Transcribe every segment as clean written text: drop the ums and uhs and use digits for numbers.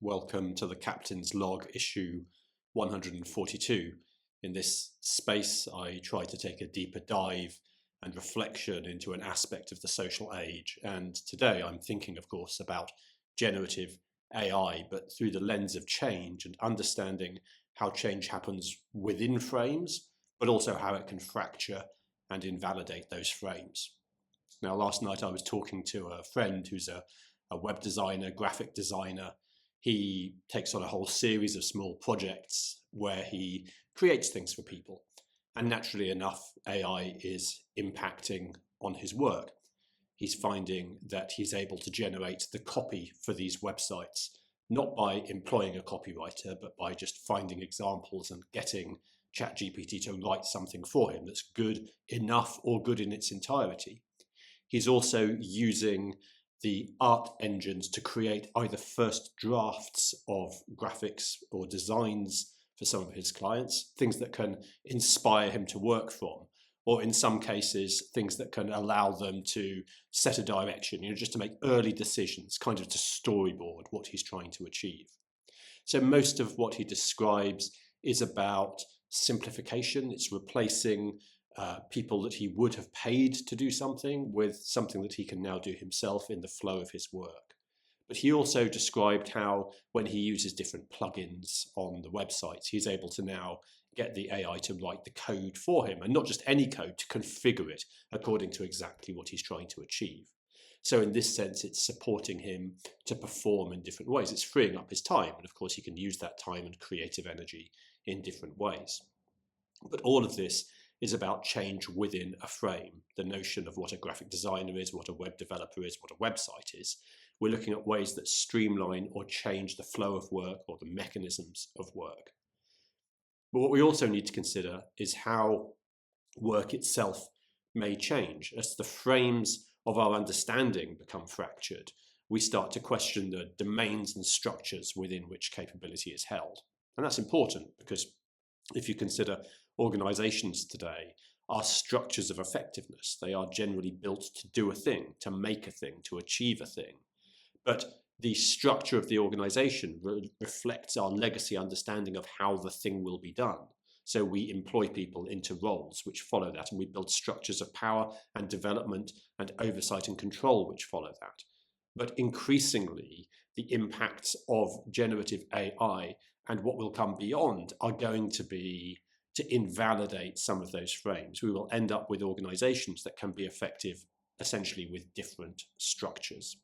Welcome to the Captain's Log issue 142. In this space, I try to take a deeper dive and reflection into an aspect of the social age. And today I'm thinking, of course, about generative AI, but through the lens of change and understanding how change happens within frames, but also how it can fracture and invalidate those frames. Now, last night I was talking to a friend who's a web designer, graphic designer. He takes on a whole series of small projects where he creates things for people. And naturally enough, AI is impacting on his work. He's finding that he's able to generate the copy for these websites, not by employing a copywriter, but by just finding examples and getting ChatGPT to write something for him that's good enough or good in its entirety. He's also using the art engines to create either first drafts of graphics or designs for some of his clients, things that can inspire him to work from, or in some cases, things that can allow them to set a direction, just to make early decisions, kind of to storyboard what he's trying to achieve. So most of what he describes is about simplification. It's replacing people that he would have paid to do something with something that he can now do himself in the flow of his work. But he also described how when he uses different plugins on the websites, he's able to now get the AI to write the code for him, and not just any code, to configure it according to exactly what he's trying to achieve. So in this sense, it's supporting him to perform in different ways. It's freeing up his time, and of course he can use that time and creative energy in different ways. But all of this is about change within a frame, the notion of what a graphic designer is, what a web developer is, what a website is. We're looking at ways that streamline or change the flow of work or the mechanisms of work. But what we also need to consider is how work itself may change. As the frames of our understanding become fractured, we start to question the domains and structures within which capability is held. And that's important because if you consider organizations today are structures of effectiveness. They are generally built to do a thing, to make a thing, to achieve a thing. But the structure of the organization reflects our legacy understanding of how the thing will be done. So we employ people into roles which follow that, and we build structures of power and development and oversight and control which follow that. But increasingly, the impacts of generative AI and what will come beyond are going to be to invalidate some of those frames. We will end up with organizations that can be effective essentially with different structures.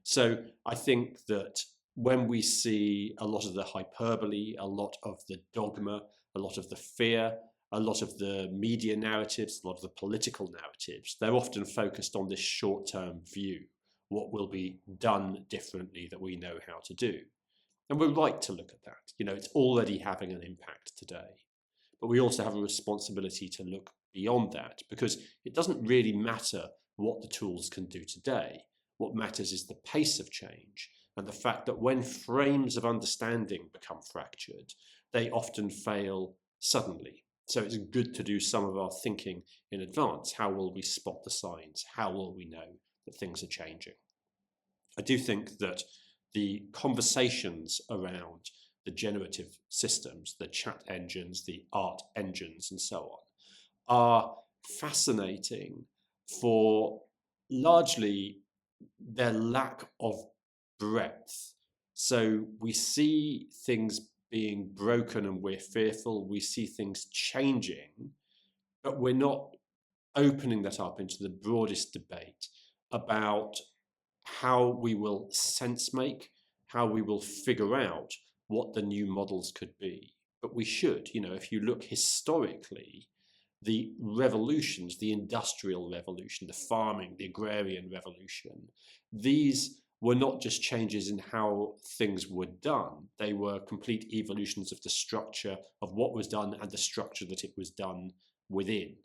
So I think that when we see a lot of the hyperbole, a lot of the dogma, a lot of the fear, a lot of the media narratives, a lot of the political narratives, they're often focused on this short-term view, what will be done differently that we know how to do. And we're right to look at that. It's already having an impact today. But we also have a responsibility to look beyond that, because it doesn't really matter what the tools can do today. What matters is the pace of change and the fact that when frames of understanding become fractured, they often fail suddenly. So it's good to do some of our thinking in advance. How will we spot the signs? How will we know that things are changing? I do think that the conversations around the generative systems, the chat engines, the art engines, and so on, are fascinating for largely their lack of breadth. So we see things being broken and we're fearful. We see things changing, but we're not opening that up into the broadest debate about how we will sense make, how we will figure out what the new models could be. But we should, if you look historically, the revolutions, the industrial revolution, the farming, the agrarian revolution, these were not just changes in how things were done. They were complete evolutions of the structure of what was done and the structure that it was done within.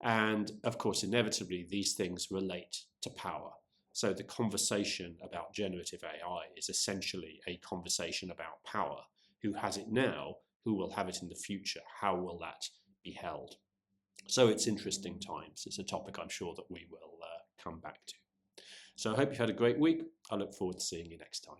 And of course, inevitably, these things relate to power. So the conversation about generative AI is essentially a conversation about power. Who has it now? Who will have it in the future? How will that be held? So it's interesting times. It's a topic I'm sure that we will come back to. So I hope you've had a great week. I look forward to seeing you next time.